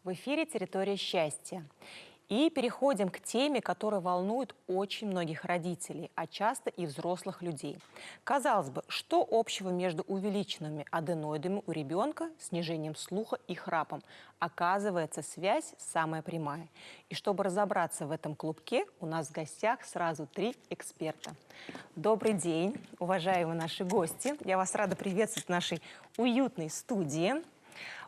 В эфире «Территория счастья». И переходим к теме, которая волнует очень многих родителей, а часто и взрослых людей. Казалось бы, что общего между увеличенными аденоидами у ребенка, снижением слуха и храпом? Оказывается, связь самая прямая. И чтобы разобраться в этом клубке, у нас в гостях сразу 3 эксперта. Добрый день, уважаемые наши гости. Я вас рада приветствовать в нашей уютной студии.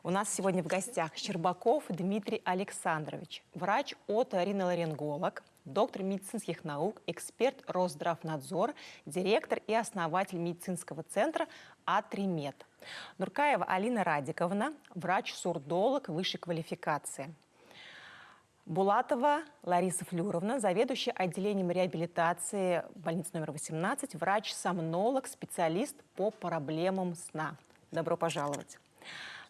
У нас сегодня в гостях Щербаков Дмитрий Александрович, врач-оториноларинголог, доктор медицинских наук, эксперт Росздравнадзора, директор и основатель медицинского центра «Атримед». Нуркаева Алина Радиковна, врач-сурдолог высшей квалификации. Булатова Лариса Флюровна, заведующая отделением реабилитации больницы номер 18, врач-сомнолог, специалист по проблемам сна. Добро пожаловать.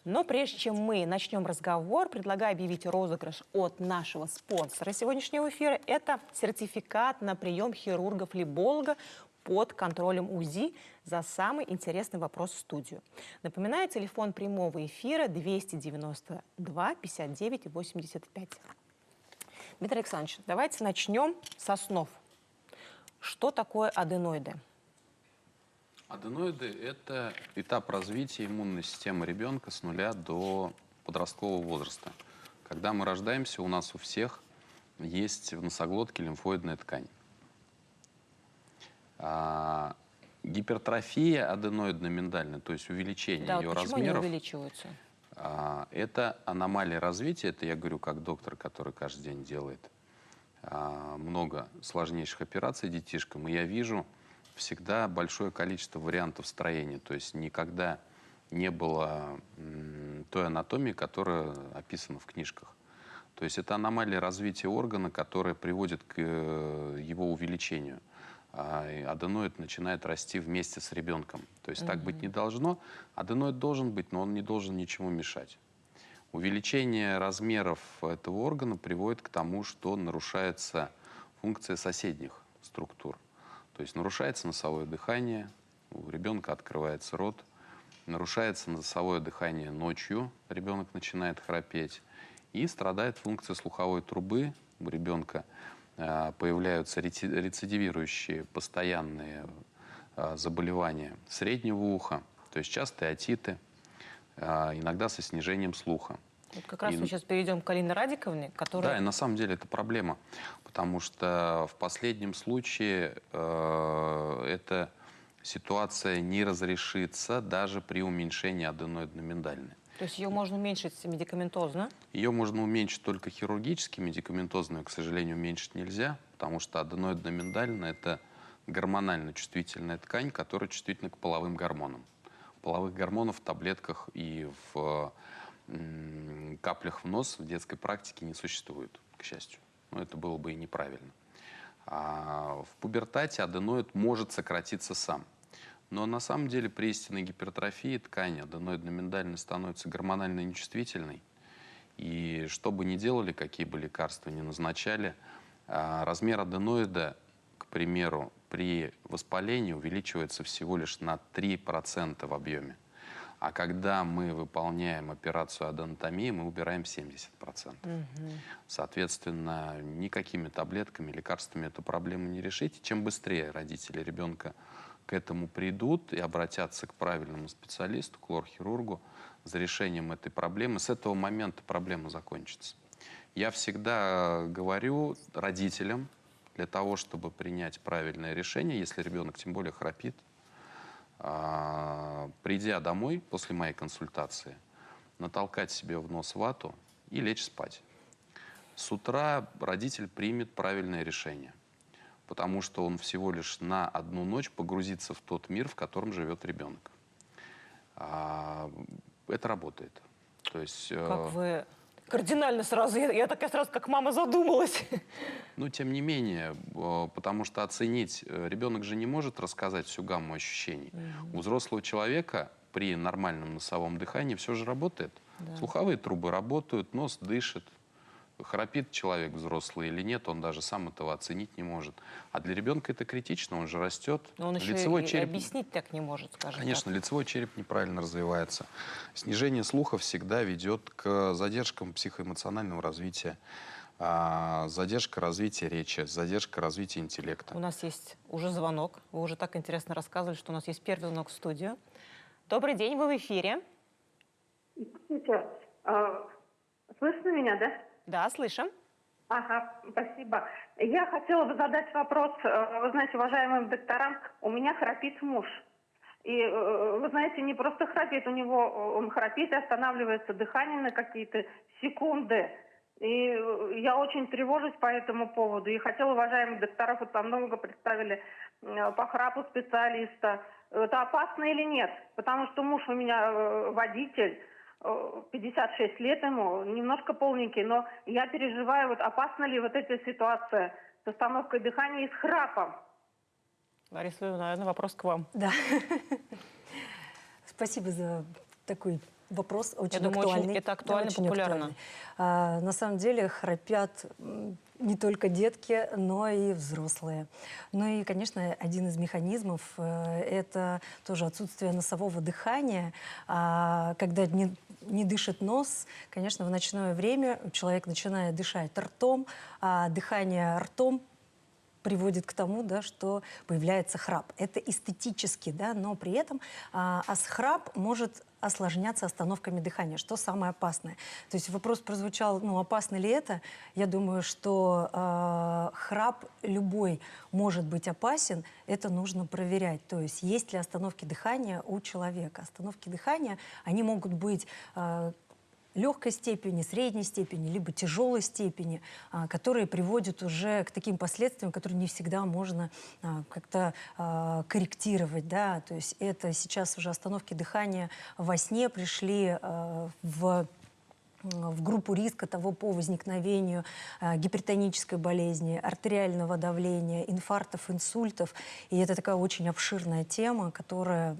Но прежде чем мы начнем разговор, предлагаю объявить розыгрыш от нашего спонсора сегодняшнего эфира. Это сертификат на прием хирурга-флеболога под контролем УЗИ за самый интересный вопрос в студию. Напоминаю, телефон прямого эфира 292 59 85. Дмитрий Александрович, давайте начнем со снов. Что такое аденоиды? Аденоиды – это этап развития иммунной системы ребенка с 0 до подросткового возраста. Когда мы рождаемся, у нас у всех есть в носоглотке лимфоидная ткань. Гипертрофия аденоидно-миндальная, то есть увеличение ее размеров. Почему они увеличиваются? Это аномалия развития, это я говорю как доктор, который каждый день делает много сложнейших операций детишкам, и я вижу всегда большое количество вариантов строения. То есть никогда не было той анатомии, которая описана в книжках. То есть это аномалия развития органа, которая приводит к его увеличению. Аденоид начинает расти вместе с ребенком. То есть так быть не должно. Аденоид должен быть, но он не должен ничему мешать. Увеличение размеров этого органа приводит к тому, что нарушается функция соседних структур. То есть нарушается носовое дыхание, у ребенка открывается рот, нарушается носовое дыхание ночью, ребенок начинает храпеть, и страдает функция слуховой трубы, у ребенка появляются рецидивирующие постоянные заболевания среднего уха, то есть частые отиты, иногда со снижением слуха. Вот как раз мы сейчас перейдем к Алине Радиковне, которая... Да, и на самом деле это проблема, потому что в последнем случае эта ситуация не разрешится даже при уменьшении аденоидно-миндальной. То есть ее можно уменьшить медикаментозно? Ее можно уменьшить только хирургически, медикаментозную, к сожалению, уменьшить нельзя, потому что аденоидно-миндальная – это гормонально чувствительная ткань, которая чувствительна к половым гормонам. Половых гормонов в таблетках и в каплях в нос в детской практике не существует, к счастью. Но это было бы и неправильно. В пубертате аденоид может сократиться сам. Но на самом деле при истинной гипертрофии ткани аденоидно-миндальной становится гормонально нечувствительной. И что бы ни делали, какие бы лекарства ни назначали, размер аденоида, к примеру, при воспалении увеличивается всего лишь на 3% в объеме. А когда мы выполняем операцию аденотомии, мы убираем 70%. Соответственно, никакими таблетками, лекарствами эту проблему не решить. Чем быстрее родители ребенка к этому придут и обратятся к правильному специалисту, к лор-хирургу, за решением этой проблемы, с этого момента проблема закончится. Я всегда говорю родителям, для того, чтобы принять правильное решение, если ребенок тем более храпит, придя домой после моей консультации, натолкать себе в нос вату и лечь спать. С утра родитель примет правильное решение, потому что он всего лишь на одну ночь погрузится в тот мир, в котором живет ребенок. Это работает. То есть, как вы кардинально сразу, я такая сразу, как мама, задумалась. Но тем не менее, потому что оценить, ребенок же не может рассказать всю гамму ощущений. У взрослого человека при нормальном носовом дыхании все же работает. Да. Слуховые трубы работают, нос дышит, храпит человек взрослый или нет, он даже сам этого оценить не может. А для ребенка это критично, он же растет. Но он еще Лицевой и череп, объяснить так не может, скажем конечно, так. лицевой череп неправильно развивается. Снижение слуха всегда ведет к задержкам психоэмоционального развития, задержка развития речи, задержка развития интеллекта. У нас есть уже звонок. Вы уже так интересно рассказывали, что у нас есть первый звонок в студию. Добрый день, вы в эфире. Здравствуйте. Слышно меня, да? Да, слышим. Ага, спасибо. Я хотела бы задать вопрос. Вы знаете, уважаемым докторам, у меня храпит муж. И, вы знаете, не просто храпит, он храпит и останавливается дыхание на какие-то секунды. И я очень тревожусь по этому поводу. И хотела уважаемых докторов, вот там много представили по храпу специалиста. Это опасно или нет? Потому что муж у меня водитель, 56 лет ему, немножко полненький, но я переживаю, вот опасна ли вот эта ситуация с остановкой дыхания и с храпом. Лариса Ильина, наверное, вопрос к вам. Да. Спасибо за такой вопрос, очень Я думаю, актуальный. это актуально, очень популярно. актуальный. На самом деле храпят не только детки, но и взрослые. Ну и, конечно, один из механизмов это тоже отсутствие носового дыхания. Когда не дышит нос, конечно, в ночное время человек начинает дышать ртом, а дыхание ртом приводит к тому, да, что появляется храп. Это эстетически, да, но при этом храп может осложняться остановками дыхания, что самое опасное. То есть вопрос прозвучал, ну, опасно ли это? Я думаю, что храп любой может быть опасен, это нужно проверять. То есть есть ли остановки дыхания у человека. Остановки дыхания, они могут быть легкой степени, средней степени, либо тяжелой степени, которые приводят уже к таким последствиям, которые не всегда можно как-то корректировать. Да? То есть это сейчас уже остановки дыхания во сне пришли в группу риска того по возникновению гипертонической болезни, артериального давления, инфарктов, инсультов. И это такая очень обширная тема, которая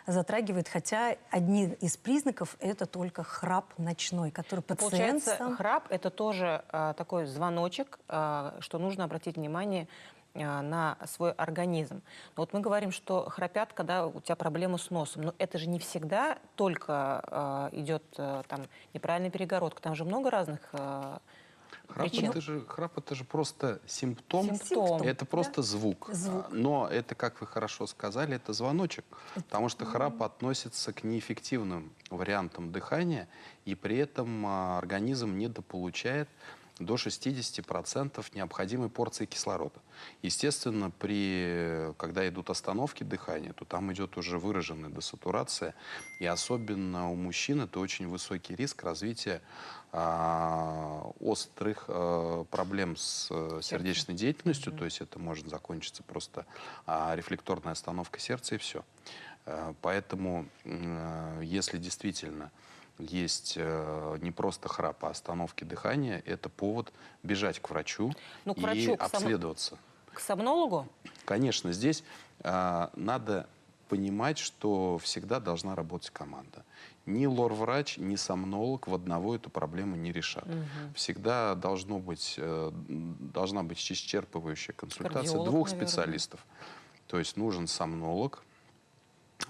затрагивает, хотя одни из признаков это только храп ночной, который пациент Получается, сам... храп – это тоже такой звоночек, что нужно обратить внимание на свой организм. Но вот мы говорим, что храпят, когда у тебя проблемы с носом. Но это же не всегда только идет там неправильная перегородка. Там же много разных причин. Храп это же просто симптом. Симптом. Это просто звук. Звук. Но это, как вы хорошо сказали, это звоночек. Потому что храп относится к неэффективным вариантам дыхания, и при этом организм недополучает до 60% необходимой порции кислорода. Естественно, когда идут остановки дыхания, то там идет уже выраженная десатурация. И особенно у мужчин это очень высокий риск развития острых проблем с сердечной деятельностью. То есть это может закончиться просто рефлекторной остановкой сердца и все. Поэтому, если действительно есть не просто храп, а остановки дыхания, это повод бежать к врачу и обследоваться. К сомнологу? Конечно, здесь надо понимать, что всегда должна работать команда. Ни лор-врач, ни сомнолог в одного эту проблему не решат. Всегда должна быть исчерпывающая консультация Кардиолог, двух наверное. специалистов. То есть нужен сомнолог.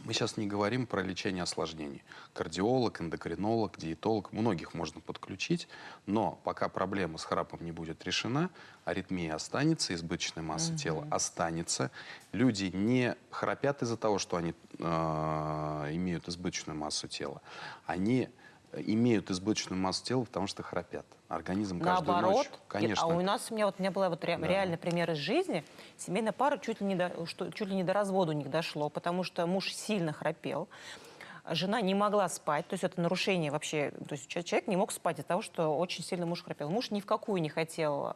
Мы сейчас не говорим про лечение осложнений. Кардиолог, эндокринолог, диетолог, многих можно подключить, но пока проблема с храпом не будет решена, аритмия останется, избыточная масса тела останется. Люди не храпят из-за того, что они имеют избыточную массу тела. Они имеют избыточную массу тела, потому что храпят. Организм каждую Наоборот. ночь. Конечно. А у меня была реальный пример из жизни. Семейная пара чуть ли не до развода у них дошло, потому что муж сильно храпел. Жена не могла спать, то есть это нарушение вообще. То есть человек не мог спать из-за того, что очень сильно муж храпел. Муж ни в какую не хотел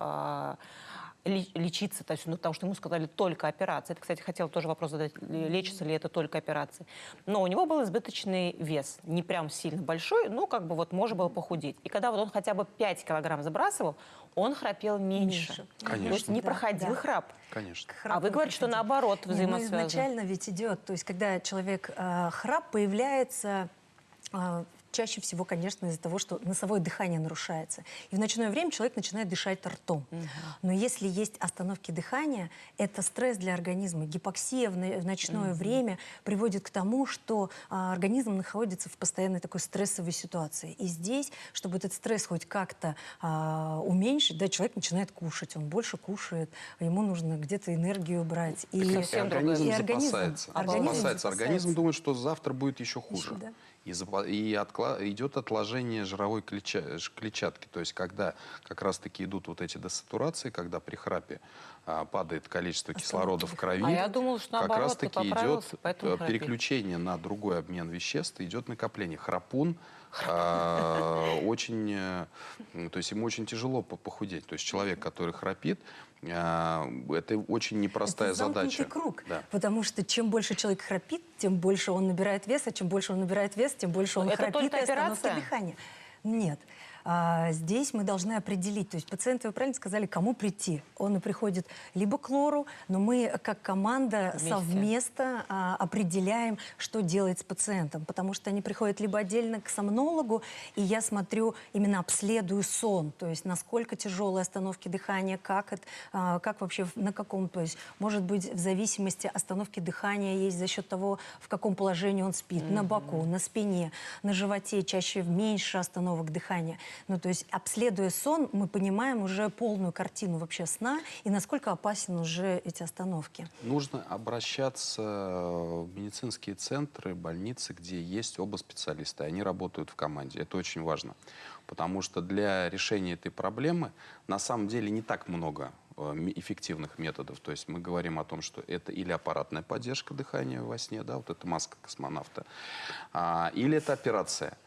лечиться, то есть, потому что ему сказали только операция. Это, кстати, хотела тоже вопрос задать, лечится ли это только операцией. Но у него был избыточный вес, не прям сильно большой, но как бы вот можно было похудеть. И когда вот он хотя бы 5 килограмм забрасывал, он храпел меньше. Конечно. То есть не проходил храп. Конечно. А вы говорите, что наоборот взаимосвязано. Изначально ведь идет, то есть когда человек храп появляется чаще всего, конечно, из-за того, что носовое дыхание нарушается. И в ночное время человек начинает дышать ртом. Но если есть остановки дыхания, это стресс для организма. Гипоксия в ночное время приводит к тому, что организм находится в постоянной такой стрессовой ситуации. И здесь, чтобы этот стресс хоть как-то уменьшить, да, человек начинает кушать, он больше кушает, ему нужно где-то энергию брать. И организм и организм запасается. запасается. Организм думает, что завтра будет еще хуже. Да. Идет отложение жировой клетчатки. То есть, когда как раз-таки идут вот эти десатурации, когда при храпе падает количество кислорода в крови, А я думала, что как наоборот, ты раз-таки идет поправился, поэтому храпишь. переключение на другой обмен веществ, идет накопление. Храпун очень, то есть ему очень тяжело похудеть. То есть человек, который храпит, это очень непростая Это замкнутый задача. круг, Да. потому что чем больше человек храпит, тем больше он набирает вес, а чем больше он набирает вес, тем больше он Это храпит только и остановки операция? дыхания. Нет. Здесь мы должны определить, то есть пациенты, вы правильно сказали, кому прийти. Он и приходит либо к лору, но мы как команда Вместе. совместно определяем, что делать с пациентом, потому что они приходят либо отдельно к сомнологу, и я смотрю, именно обследую сон, то есть насколько тяжелые остановки дыхания, как вообще, на каком, то есть может быть в зависимости остановки дыхания есть за счет того, в каком положении он спит, на боку, на спине, на животе, чаще меньше остановок дыхания. Ну, то есть, обследуя сон, мы понимаем уже полную картину вообще сна и насколько опасен уже эти остановки. Нужно обращаться в медицинские центры, больницы, где есть оба специалиста. Они работают в команде. Это очень важно. Потому что для решения этой проблемы на самом деле не так много эффективных методов. То есть мы говорим о том, что это или аппаратная поддержка дыхания во сне, да, вот эта маска космонавта, или это операция.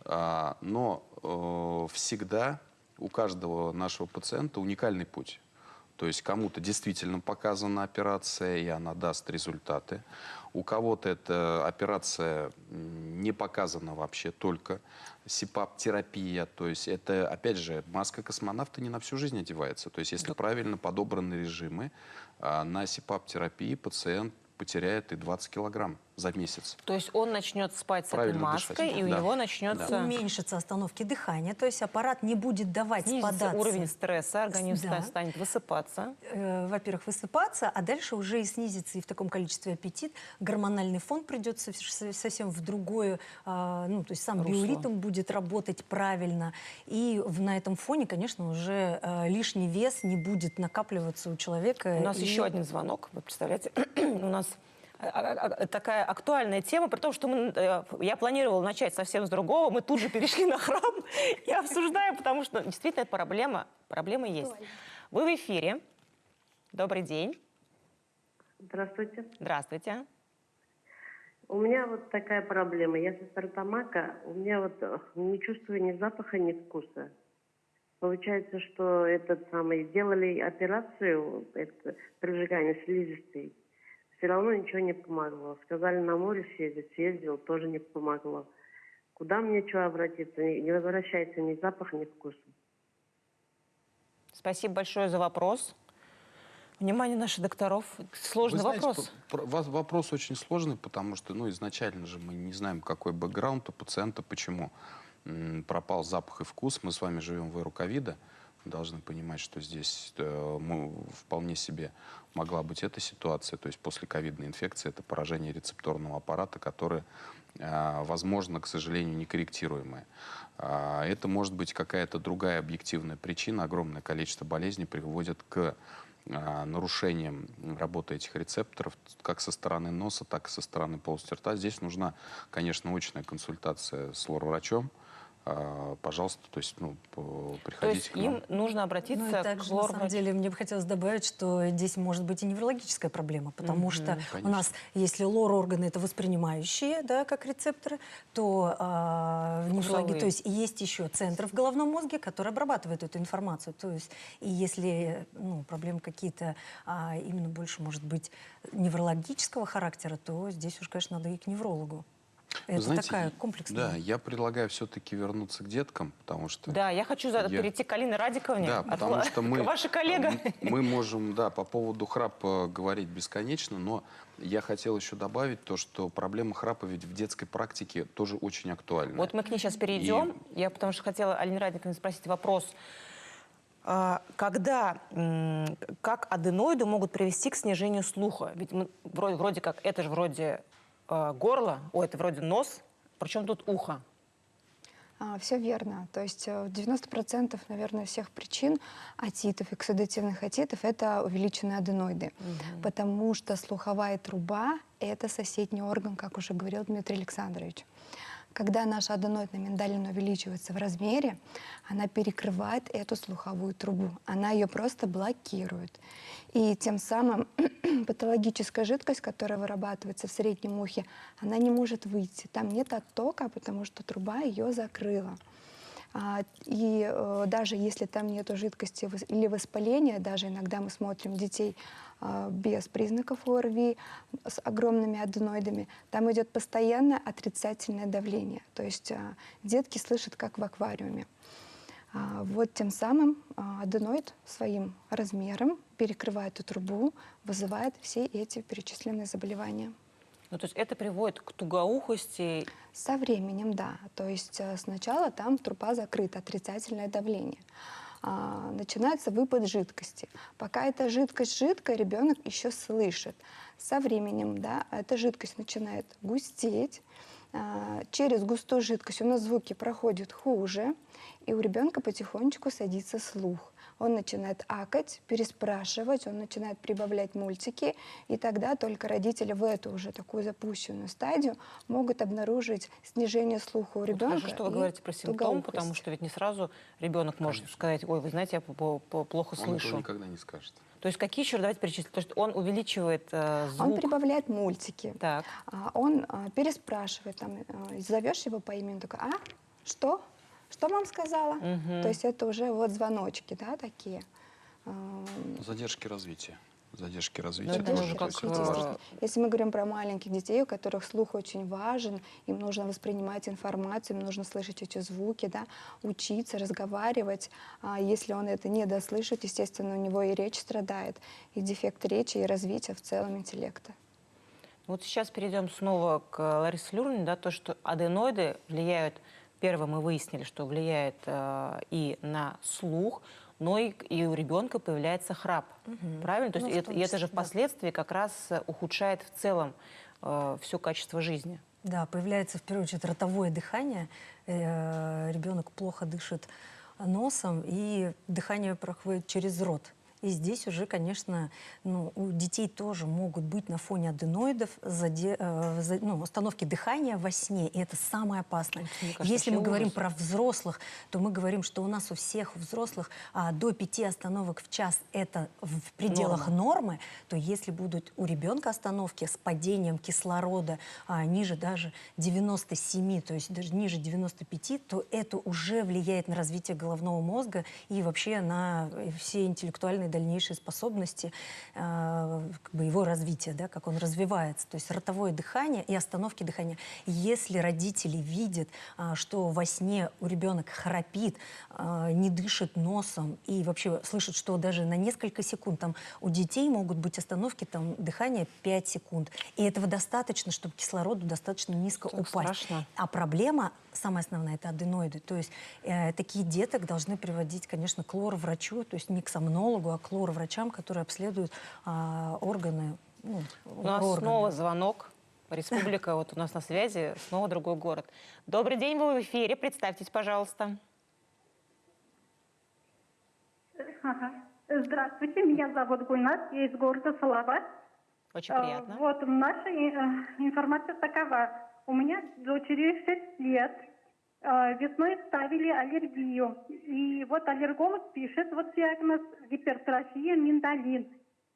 Но всегда у каждого нашего пациента уникальный путь. То есть кому-то действительно показана операция, и она даст результаты. У кого-то эта операция не показана вообще, только СИПАП-терапия. То есть это, опять же, маска космонавта не на всю жизнь одевается. То есть если правильно подобраны режимы, на СИПАП-терапии пациент потеряет и 20 килограмм за месяц. То есть он начнет спать с этой Правильно маской, дышать. и у Да. него начнется Уменьшатся остановки дыхания, то есть аппарат не будет давать снизится спадаться. уровень стресса, организм Да. станет высыпаться. Во-первых, высыпаться, а дальше уже и снизится и в таком количестве аппетит. Гормональный фон придет совсем в другое, ну, то есть сам Русло. биоритм будет работать правильно. И на этом фоне, конечно, уже лишний вес не будет накапливаться у человека. У нас И еще один звонок, вы представляете? У нас такая актуальная тема, при том, что я планировала начать совсем с другого, мы тут же перешли на храм и обсуждаем, потому что действительно это проблема есть. Вы в эфире. Добрый день. Здравствуйте. Здравствуйте. У меня вот такая проблема. Я со Стартамака, у меня вот не чувствую ни запаха, ни вкуса. Получается, что делали операцию, это прижигание слизистой. Все равно ничего не помогло. Сказали на море съездить, съездил, тоже не помогло. Куда мне что обратиться? Не возвращается ни запах, ни вкус. Спасибо большое за вопрос. Внимание наших докторов. Сложный Вы знаете, вопрос. Вопрос очень сложный, потому что, изначально же мы не знаем, какой бэкграунд у пациента, почему пропал запах и вкус. Мы с вами живем в эру ковида. Должны понимать, что здесь вполне себе могла быть эта ситуация. То есть после ковидной инфекции это поражение рецепторного аппарата, которое, возможно, к сожалению, некорректируемое. Это может быть какая-то другая объективная причина. Огромное количество болезней приводит к нарушением работы этих рецепторов как со стороны носа, так и со стороны полости рта. Здесь нужна, конечно, очная консультация с лор-врачом. Пожалуйста, то есть, приходите То есть к нам. им нужно обратиться Ну и также, к на самом лор-врачу. деле, мне бы хотелось добавить, что здесь может быть и неврологическая проблема, потому что у Конечно. нас, если лор-органы это воспринимающие, да, как рецепторы, то в неврологии, то есть есть еще центр в головном мозге, который обрабатывает эту информацию. То есть и если проблемы какие-то именно больше, может быть, неврологического характера, то здесь уж, конечно, надо и к неврологу. Это Знаете, такая комплексная. Да, я предлагаю все-таки вернуться к деткам, потому что... Да, я хочу перейти к Алине Радиковне. Да, потому что мы... Ваша коллега. Мы можем, да, по поводу храпа говорить бесконечно, но я хотел еще добавить то, что проблема храпа ведь в детской практике тоже очень актуальна. Вот мы к ней сейчас перейдем. Я потому что хотела Алине Радиковне спросить вопрос. Как аденоиды могут привести к снижению слуха? Ведь мы вроде как, это же вроде горло, это вроде нос, причем тут ухо. Все верно. То есть 90%, наверное, всех причин отитов, эксудативных отитов — это увеличенные аденоиды. Потому что слуховая труба — это соседний орган, как уже говорил Дмитрий Александрович. Когда наша аденоидная миндалина увеличивается в размере, она перекрывает эту слуховую трубу. Она ее просто блокирует. И тем самым патологическая жидкость, которая вырабатывается в среднем ухе, она не может выйти. Там нет оттока, потому что труба ее закрыла. Даже если там нет жидкости или воспаления, даже иногда мы смотрим детей без признаков ОРВИ, с огромными аденоидами, там идет постоянное отрицательное давление. То есть детки слышат, как в аквариуме. Вот тем самым аденоид своим размером перекрывает эту трубу, вызывает все эти перечисленные заболевания. Ну, то есть это приводит к тугоухости. Со временем, да. То есть сначала там труба закрыта, отрицательное давление. Начинается выпад жидкости. Пока эта жидкость жидкая, ребенок еще слышит. Со временем, да, эта жидкость начинает густеть. Через густую жидкость у нас звуки проходят хуже, и у ребенка потихонечку садится слух. Он начинает акать, переспрашивать, он начинает прибавлять мультики, и тогда только родители в эту уже такую запущенную стадию могут обнаружить снижение слуха у ребенка. Хорошо, что вы говорите про симптом, потому что ведь не сразу ребенок может сказать: ой, вы знаете, я плохо Он слышу. этого никогда не скажет. То есть какие еще, давайте перечислим, то есть он увеличивает звук. Он прибавляет мультики. Так. Он переспрашивает, там, зовешь его по имени, он такой: а, что? Что мама сказала? То есть это уже вот звоночки, да, такие. Задержки развития. Задержки Ну, развития. это тоже уже как, критически. Если мы говорим про маленьких детей, у которых слух очень важен, им нужно воспринимать информацию, им нужно слышать эти звуки, да, учиться, разговаривать. Если он это не дослышит, естественно, у него и речь страдает, и дефект речи, и развитие в целом интеллекта. Вот сейчас перейдем снова к Ларисе Люрниной, да, то, что аденоиды влияют, первое, мы выяснили, что влияет и на слух, но и у ребенка появляется храп. Правильно? То есть и это же впоследствии как раз ухудшает в целом все качество жизни. Да, появляется в первую очередь ротовое дыхание. Ребенок плохо дышит носом, и дыхание проходит через рот. И здесь уже, конечно, у детей тоже могут быть на фоне аденоидов остановки дыхания во сне. И это самое опасное. Мне кажется, Если мы вообще говорим ужас. про взрослых, то мы говорим, что у нас у всех взрослых до 5 остановок в час это в пределах нормы, то если будут у ребенка остановки с падением кислорода ниже даже 97, то есть даже ниже 95, то это уже влияет на развитие головного мозга и вообще на все интеллектуальные дальнейшие способности, его развития, да, как он развивается. То есть ротовое дыхание и остановки дыхания. Если родители видят, что во сне у ребенка храпит, не дышит носом и вообще слышат, что даже на несколько секунд, там у детей могут быть остановки дыхания 5 секунд. И этого достаточно, чтобы кислороду достаточно низко Так упасть. страшно. А проблема, самая основная, это аденоиды. То есть такие деток должны приводить, конечно, к лор-врачу, то есть не к сомнологу, а к лор-врачам, которые обследуют органы. У нас снова звонок. Республика, вот у нас на связи, снова другой город. Добрый день, вы в эфире, представьтесь, пожалуйста. Здравствуйте, меня зовут Гульнас, я из города Салават. Очень приятно. Вот наша информация такова. У меня дочери 6 лет. Весной ставили аллергию. И вот аллерголог пишет, вот диагноз гипертрофия миндалин.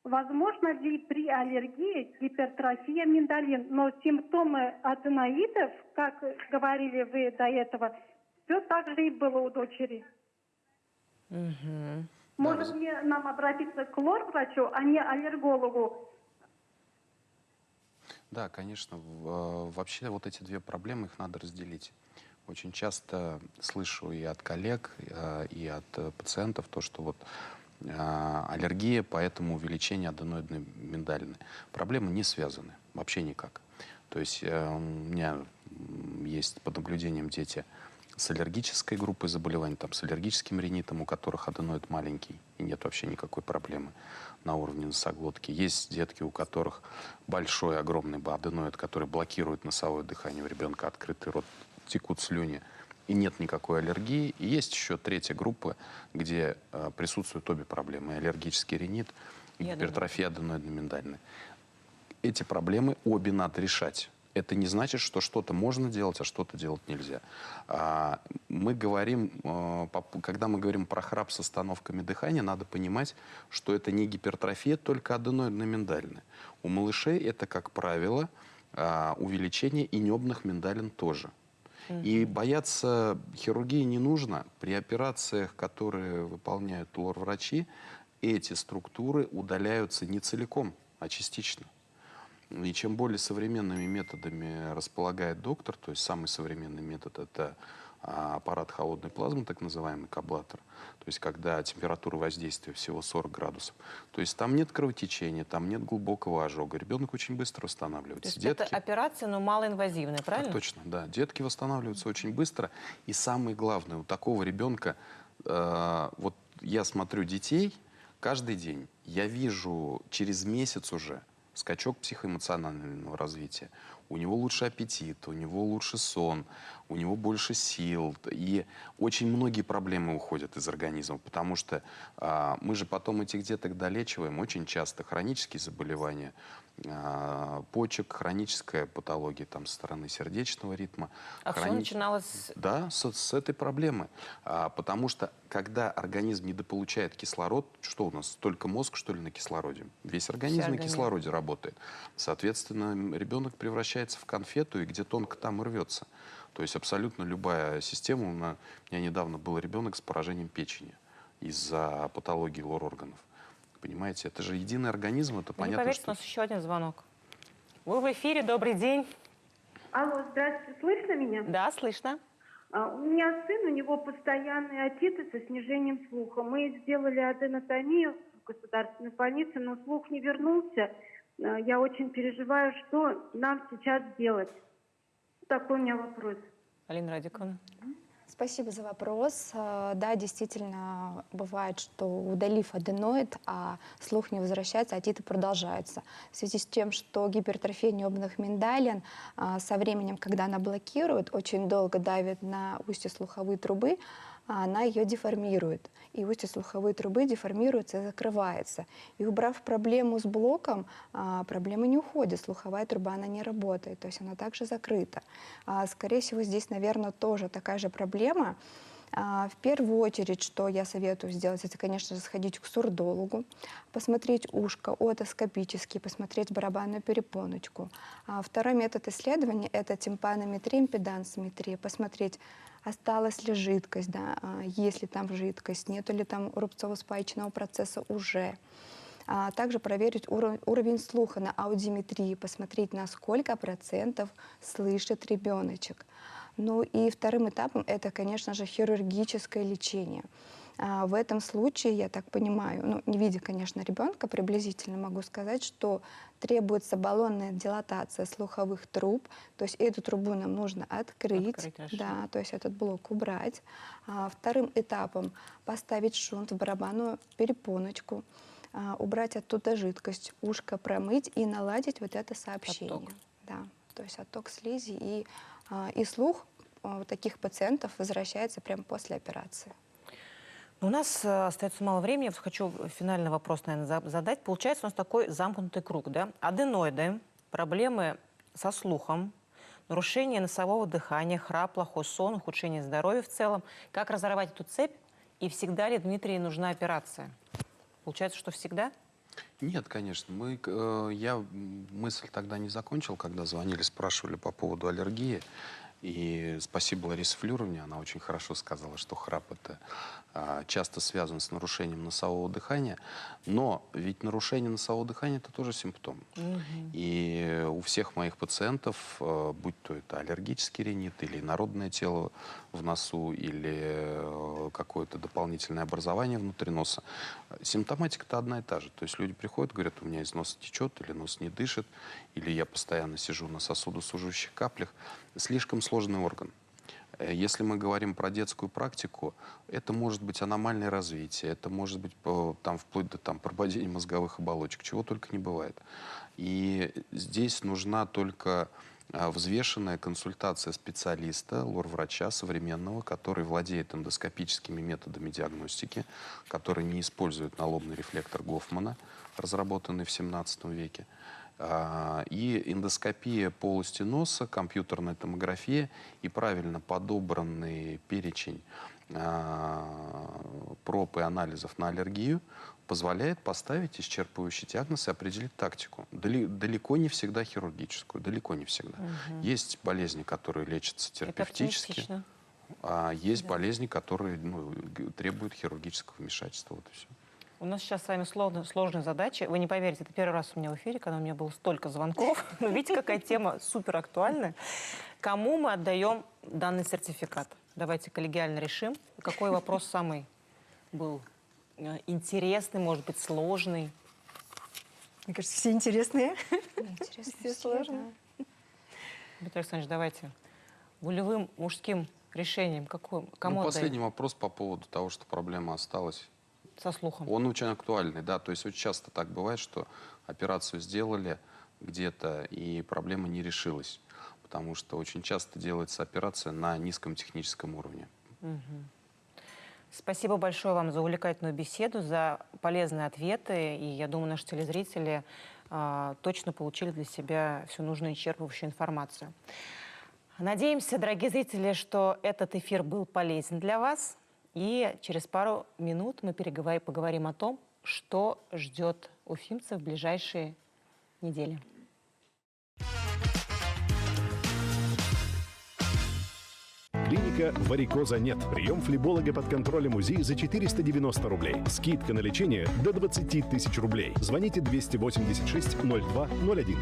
Возможно ли при аллергии гипертрофия миндалин? Но симптомы аденоидов, как говорили вы до этого, все так же и было у дочери. Может ли нам обратиться к лор-врачу, а не аллергологу? Да, конечно. Вообще вот эти две проблемы, их надо разделить. Очень часто слышу и от коллег, и от пациентов то, что вот аллергия, поэтому увеличение аденоидной миндалины. Проблемы не связаны, вообще никак. То есть у меня есть под наблюдением дети с аллергической группой заболеваний, там, с аллергическим ринитом, у которых аденоид маленький, и нет вообще никакой проблемы на уровне носоглотки. Есть детки, у которых большой, огромный аденоид, который блокирует носовое дыхание, у ребенка открытый рот, текут слюни, и нет никакой аллергии. И есть еще третья группа, где присутствуют обе проблемы. И аллергический ринит, и гипертрофия аденоидно-миндальной. Эти проблемы обе надо решать. Это не значит, что что-то можно делать, а что-то делать нельзя. Мы говорим, когда мы говорим про храп с остановками дыхания, надо понимать, что это не гипертрофия, только аденоидно-миндальная. У малышей это, как правило, увеличение и небных миндалин тоже. И бояться хирургии не нужно. При операциях, которые выполняют лор-врачи, эти структуры удаляются не целиком, а частично. И чем более современными методами располагает доктор, то есть самый современный метод — это аппарат холодной плазмы, так называемый каблатор, то есть когда температура воздействия всего 40 градусов, то есть там нет кровотечения, там нет глубокого ожога, ребенок очень быстро восстанавливается. То есть это операция, но малоинвазивная, правильно? Так точно, да. Детки восстанавливаются очень быстро. И самое главное, у такого ребенка, вот я смотрю детей каждый день, я вижу через месяц уже скачок психоэмоционального развития. У него лучше аппетит, у него лучше сон, у него больше сил. И очень многие проблемы уходят из организма, потому что мы же потом этих деток долечиваем. Очень часто хронические заболевания почек, хроническая патология там, со стороны сердечного ритма. А все начиналось... Да, с этой проблемы. Потому что, когда организм недополучает кислород, что у нас, только мозг, что ли, на кислороде? Весь организм на кислороде работает. Соответственно, ребенок превращается в конфету, и где тонко там и рвется. То есть абсолютно любая система. У меня недавно был ребенок с поражением печени из-за патологии лор-органов. Понимаете, это же единый организм, это понятно, Не поверите, что... у нас еще один звонок. Вы в эфире, добрый день. Алло, здравствуйте, слышно меня? Да, слышно. У меня сын, у него постоянный отит со снижением слуха. Мы сделали аденотомию в государственной больнице, но слух не вернулся. Я очень переживаю, что нам сейчас делать. Такой у меня вопрос. Алина Радиковна. Спасибо за вопрос. Да, действительно, бывает, что удалив аденоид, а слух не возвращается, отиты продолжаются. В связи с тем, что гипертрофия небных миндалин со временем, когда она блокирует, очень долго давит на устье слуховой трубы, она ее деформирует. И устье слуховой трубы деформируется и закрывается. И убрав проблему с блоком, проблема не уходит. Слуховая труба, она не работает, то есть она также закрыта. Скорее всего, здесь, наверное, тоже такая же проблема. В первую очередь, что я советую сделать, это, конечно же, сходить к сурдологу, посмотреть ушко отоскопически, посмотреть барабанную перепоночку. Второй метод исследования — это тимпанометрия, импедансометрия, посмотреть, осталась ли жидкость, да, есть ли там жидкость, нету ли там рубцово-спаечного процесса уже. Также проверить уровень слуха на аудиметрии, посмотреть, на сколько процентов слышит ребеночек. Ну и вторым этапом это, конечно же, хирургическое лечение. В этом случае, я так понимаю, ну, не видя, конечно, ребенка, приблизительно могу сказать, что требуется баллонная дилатация слуховых труб, то есть эту трубу нам нужно открыть, да, то есть этот блок убрать. Вторым этапом поставить шунт в барабанную перепоночку, убрать оттуда жидкость, ушко промыть и наладить вот это сообщение. Отток. Да, то есть отток слизи и слух у таких пациентов возвращается прямо после операции. У нас остается мало времени. Я хочу финальный вопрос, наверное, задать. Получается у нас такой замкнутый круг, да? Аденоиды, проблемы со слухом, нарушение носового дыхания, храп, плохой сон, ухудшение здоровья в целом. Как разорвать эту цепь? И всегда ли, Дмитрий, нужна операция? Получается, что всегда? Нет, конечно. Я мысль тогда не закончил, когда звонили, спрашивали по поводу аллергии. И спасибо Ларисе Флюровне, она очень хорошо сказала, что храп это часто связан с нарушением носового дыхания. Но ведь нарушение носового дыхания это тоже симптом. И у всех моих пациентов, будь то это аллергический ринит, или инородное тело в носу, или какое-то дополнительное образование внутри носа, симптоматика-то одна и та же. То есть люди приходят, говорят, у меня из носа течет, или нос не дышит, или я постоянно сижу на сосудосуживающих каплях. Слишком сложный орган. Если мы говорим про детскую практику, это может быть аномальное развитие, это может быть там, вплоть до прободения мозговых оболочек, чего только не бывает. И здесь нужна только взвешенная консультация специалиста, лор-врача современного, который владеет эндоскопическими методами диагностики, который не использует налобный рефлектор Гофмана, разработанный в 17 веке. И эндоскопия полости носа, компьютерная томография и правильно подобранный перечень проб и анализов на аллергию позволяет поставить исчерпывающий диагноз и определить тактику. Далеко не всегда хирургическую, далеко не всегда. Есть болезни, которые лечатся терапевтически, а есть болезни, которые требуют хирургического вмешательства. Вот и все. У нас сейчас с вами сложная задача. Вы не поверите, это первый раз у меня в эфире, когда у меня было столько звонков. Но видите, какая тема супер актуальная. Кому мы отдаем данный сертификат? Давайте коллегиально решим. Какой вопрос самый был интересный, может быть, сложный? Мне кажется, все интересные. Интересно, Все сложно. Дмитрий Александрович, давайте волевым мужским решением кому Последний отдаем? вопрос по поводу того, что проблема осталась. Со слухом. Он очень актуальный, да. То есть очень часто так бывает, что операцию сделали где-то, и проблема не решилась. Потому что очень часто делается операция на низком техническом уровне. Спасибо большое вам за увлекательную беседу, за полезные ответы. И я думаю, наши телезрители точно получили для себя всю нужную исчерпывающую информацию. Надеемся, дорогие зрители, что этот эфир был полезен для вас. И через пару минут мы поговорим о том, что ждет уфимцев в ближайшие недели. Клиника «Варикоза нет». Прием флеболога под контролем УЗИ за 490 рублей. Скидка на лечение до 20 тысяч рублей. Звоните 286 02 01.